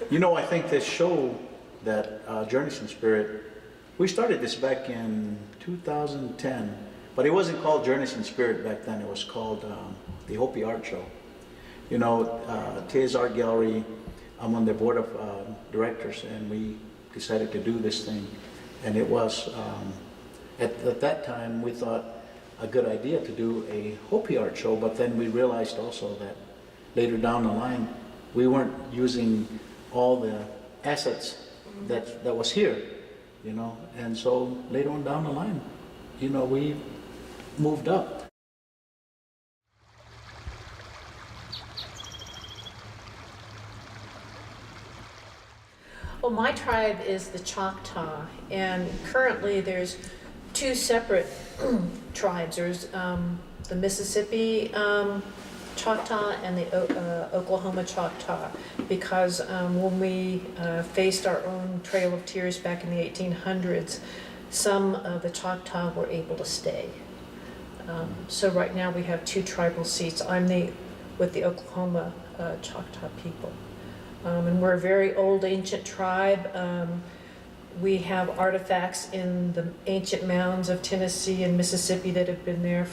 You know, I think this show, that Journeys in Spirit, we started this back in 2010, but it wasn't called Journeys in Spirit back then. It was called the Hopi Art Show. You know, Tia's Art Gallery, I'm on the board of directors, and we decided to do this thing. And it was, at that time, we thought a good idea to do a Hopi art show, but then we realized also that later down the line, we weren't using all the assets that was here, you know. And so later on down the line, you know, we moved up. Well, my tribe is the Choctaw, and currently there's two separate tribes. There's the Mississippi Choctaw and the Oklahoma Choctaw, because when we faced our own Trail of Tears back in the 1800s, some of the Choctaw were able to stay. So right now we have two tribal seats. I'm with the Oklahoma Choctaw people. And we're a very old ancient tribe. We have artifacts in the ancient mounds of Tennessee and Mississippi that have been there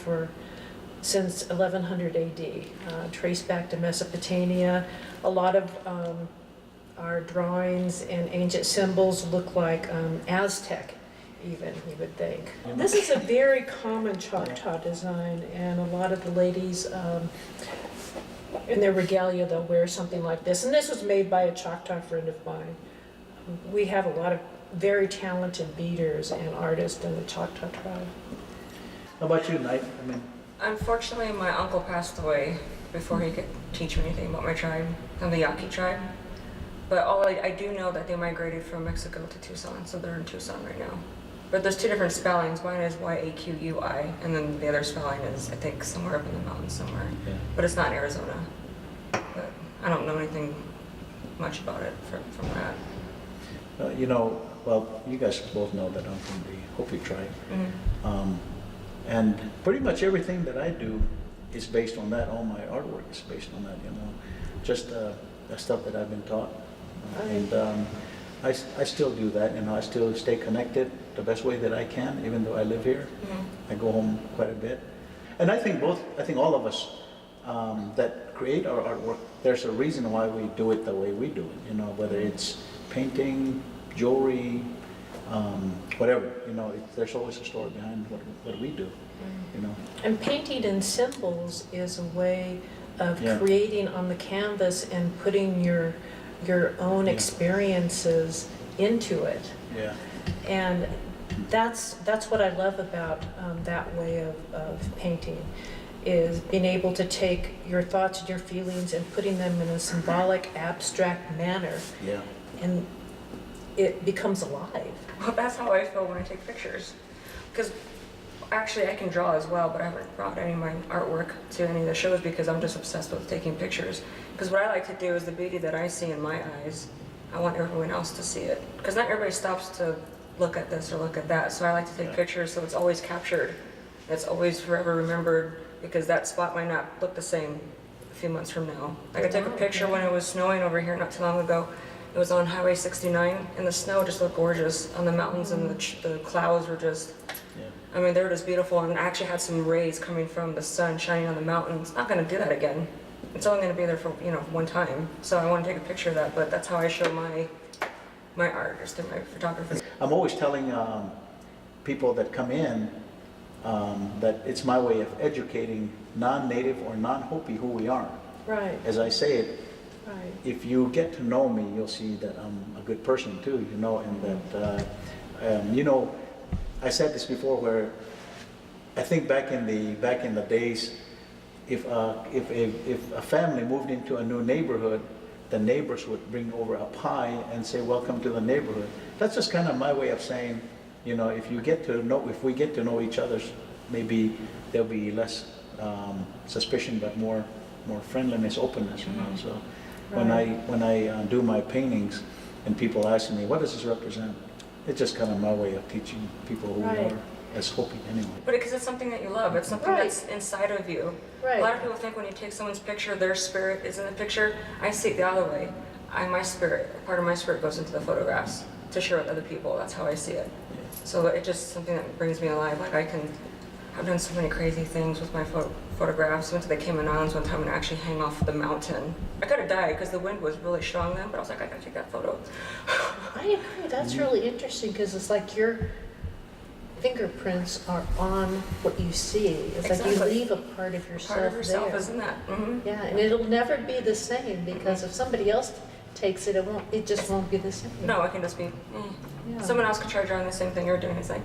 since 1100 AD, traced back to Mesopotamia. A lot of our drawings and ancient symbols look like Aztec, even, you would think. This is a very common Choctaw design, and a lot of the ladies in their regalia, they'll wear something like this. And this was made by a Choctaw friend of mine. We have a lot of very talented beaders and artists in the Choctaw tribe. How about you, Night? Unfortunately, my uncle passed away before he could teach me anything about my tribe. I'm the Yaqui tribe. But I do know that they migrated from Mexico to Tucson, so they're in Tucson right now. But there's two different spellings. One is Yaqui, and then the other spelling is, I think, somewhere up in the mountains somewhere. Yeah. But it's not in Arizona. But I don't know anything much about it from that. You know, well, you guys both know that I'm from the Hopi tribe. Mm-hmm. And pretty much everything that I do is based on that. All my artwork is based on that, you know. Just the stuff that I've been taught. And I still do that, you know. I still stay connected the best way that I can, even though I live here. Mm-hmm. I go home quite a bit. And I think all of us that create our artwork, there's a reason why we do it the way we do it, you know, whether it's painting, jewelry, whatever, you know, there's always a story behind what we do, you know. And painting in symbols is a way of creating on the canvas and putting your own experiences into it. Yeah. And that's what I love about that way of painting, is being able to take your thoughts and your feelings and putting them in a symbolic, abstract manner. Yeah. And it becomes alive. Well, that's how I feel when I take pictures. Because actually I can draw as well, but I haven't brought any of my artwork to any of the shows because I'm just obsessed with taking pictures. Because what I like to do is the beauty that I see in my eyes, I want everyone else to see it. Because not everybody stops to look at this or look at that, so I like to take pictures so it's always captured. It's always forever remembered, because that spot might not look the same a few months from now. Like I took a picture when it was snowing over here not too long ago. It was on Highway 69, and the snow just looked gorgeous on the mountains, and the clouds were just, I mean, they were just beautiful, and I actually had some rays coming from the sun shining on the mountains. Not gonna do that again. It's only gonna be there for, you know, one time. So I want to take a picture of that, but that's how I show my art, just in my photography. I'm always telling people that come in that it's my way of educating non-native or non-Hopi who we are. Right. As I say it, right. If you get to know me, you'll see that I'm a good person too, you know, and that, you know, I said this before, where I think back in the days, if a family moved into a new neighborhood, the neighbors would bring over a pie and say, "Welcome to the neighborhood." That's just kind of my way of saying, you know, if we get to know each other, maybe there'll be less suspicion, but more friendliness, openness, you know. So right. when I do my paintings and people ask me, "What does this represent?" It's just kind of my way of teaching people who we are as Hopi anyway. But because it's something that you love, it's something that's inside of you. Right. A lot of people think when you take someone's picture, their spirit is in the picture. I see it the other way. my spirit, part of my spirit goes into the photographs to share with other people. That's how I see it. So it's just something that brings me alive. Like I've done so many crazy things with my photographs. Went to the Cayman Islands one time and actually hang off the mountain. I could have died because the wind was really strong then, but I was like, I gotta take that photo. I agree. That's really interesting because it's like your fingerprints are on what you see. It's like you leave a part of yourself Part of yourself, there. isn't that? Mm-hmm. Yeah, and it'll never be the same because if somebody else takes it, it just won't be the same. No, it can just be, Yeah. Someone else could try drawing the same thing you're doing. It's like,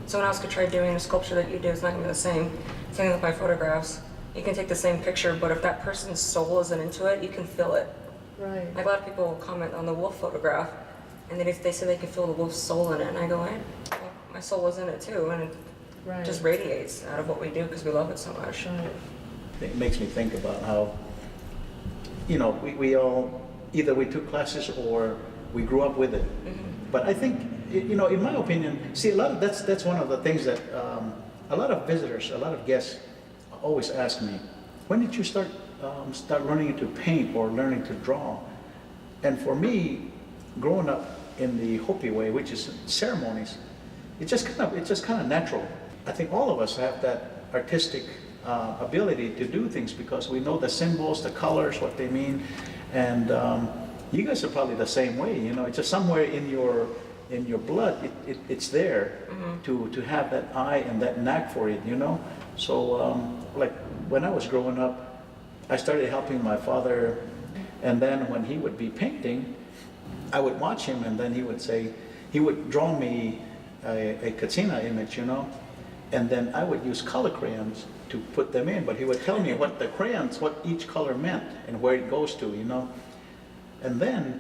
Someone else could try doing a sculpture that you do. It's not gonna be the same. Same with my photographs. You can take the same picture, but if that person's soul isn't into it, you can feel it. Right. Like a lot of people will comment on the wolf photograph, and then they say they can feel the wolf's soul in it, and I go, well, my soul was in it too, and it just radiates out of what we do because we love it so much. Right. It makes me think about how, we all, either we took classes or we grew up with it. But I think, in my opinion, see, that's one of the things that a lot of visitors, a lot of guests always ask me, when did you start learning to paint or learning to draw? And for me, growing up in the Hopi way, which is ceremonies, it's just kind of natural. I think all of us have that artistic ability to do things because we know the symbols, the colors, what they mean, and you guys are probably the same way. It's just somewhere in your blood. It's there to have that eye and that knack for it. So like when I was growing up, I started helping my father, and then when he would be painting, I would watch him, and then he would draw me a Katsina image, and then I would use color crayons to put them in, but he would tell me what each color meant and where it goes to, And then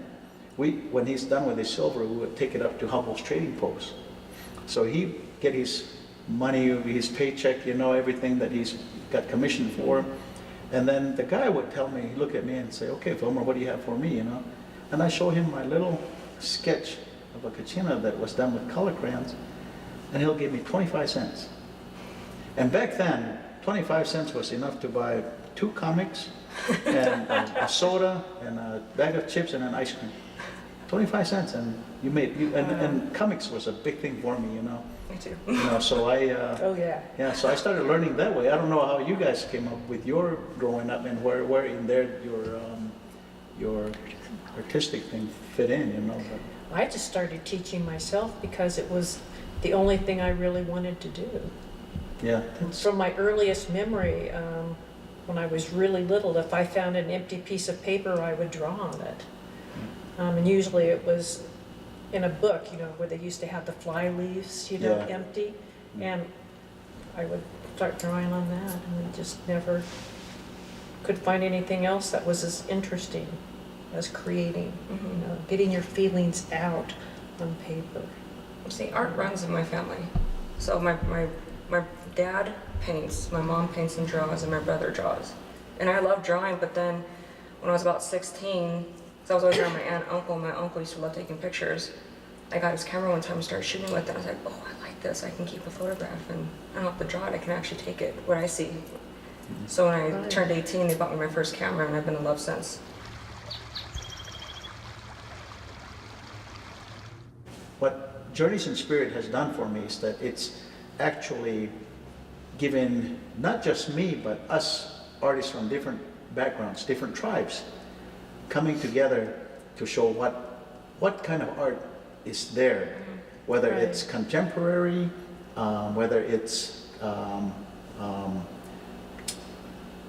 when he's done with his silver, we would take it up to Hubble's trading post. So he'd get his money, his paycheck, everything that he's got commissioned for. And then the guy would look at me and say, okay, Filmer, what do you have for me, And I show him my little sketch of a Kachina that was done with color crayons, and he'll give me 25 cents. And back then, 25 cents was enough to buy 2 comics and a soda and a bag of chips and an ice cream. 25 cents, and and comics was a big thing for me, Me too. So so I started learning that way. I don't know how you guys came up with your growing up and where in there your artistic thing fit in, But I just started teaching myself because it was the only thing I really wanted to do. yeah, From my earliest memory, when I was really little, if I found an empty piece of paper, I would draw on it. And usually it was in a book, where they used to have the fly leaves, empty. And I would start drawing on that, and I just never could find anything else that was as interesting as creating, getting your feelings out on paper. See, art runs in my family. So my dad paints, my mom paints and draws, and my brother draws. And I love drawing, but then when I was about 16, because I was always around my aunt and uncle, my uncle used to love taking pictures. I got his camera one time and started shooting with it. I was like, oh, I like this. I can keep a photograph, and I don't have to draw it. I can actually take it, what I see. So when I turned 18, they bought me my first camera, and I've been in love since. What Journeys in Spirit has done for me is that it's actually given not just me, but us artists from different backgrounds, different tribes, coming together to show what kind of art is there, whether it's contemporary, whether it's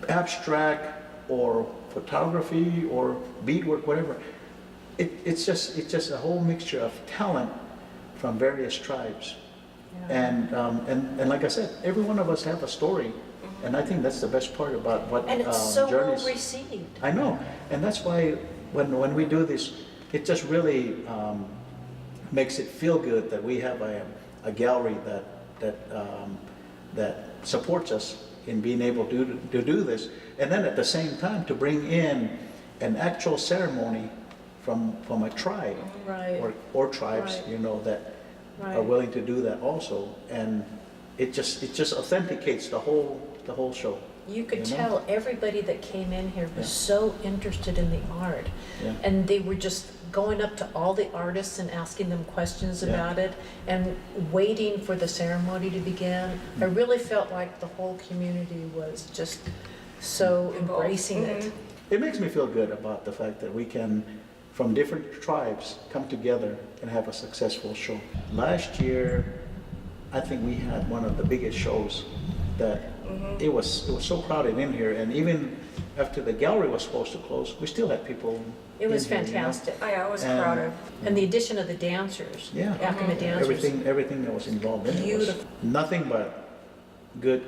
abstract or photography or beadwork, whatever. It's just a whole mixture of talent from various tribes. And like I said, every one of us have a story, and I think that's the best part about what And it's so Journeys. well received. I know, and that's why when we do this, it just really makes it feel good that we have a gallery that supports us in being able to do this, and then at the same time to bring in an actual ceremony from a tribe or tribes, that are willing to do that also, and it just authenticates the whole show. You could You know? tell everybody that came in here was Yeah. so interested in the art. Yeah. And they were just going up to all the artists and asking them questions Yeah. about it and waiting for the ceremony to begin. I really felt like the whole community was just so Involved. embracing it. It makes me feel good about the fact that we can, from different tribes, come together and have a successful show. Last year, I think we had one of the biggest shows that it was so crowded in here, and even after the gallery was supposed to close, we still had people. It was in here, you know? fantastic. Oh yeah, it was And- crowded. And the addition of the dancers, Yeah. Yakima dancers. Everything that was involved in it was Beautiful. nothing but good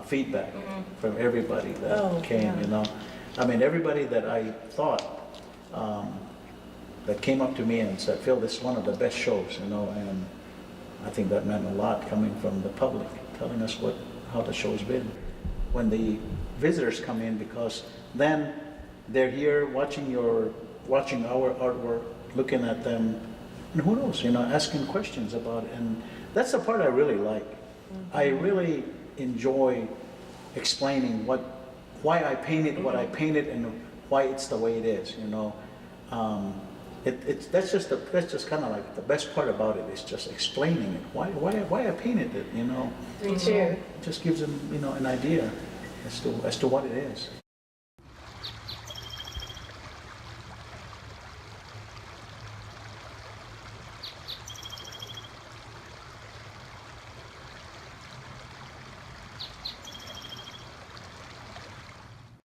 feedback from everybody that Oh, came, yeah. you know. I mean, everybody that I thought, that came up to me and said, Phil, this is one of the best shows, you know, and I think that meant a lot coming from the public, telling us how the show's been. When the visitors come in, because then they're here watching our artwork, looking at them, and who knows, you know, asking questions about it. And that's the part I really like. I really enjoy explaining why I painted what I painted and why it's the way it is, you know. That's just kind of like the best part about it is just explaining it, why I painted it, you know. Me too. It just gives them, you know, an idea as to what it is.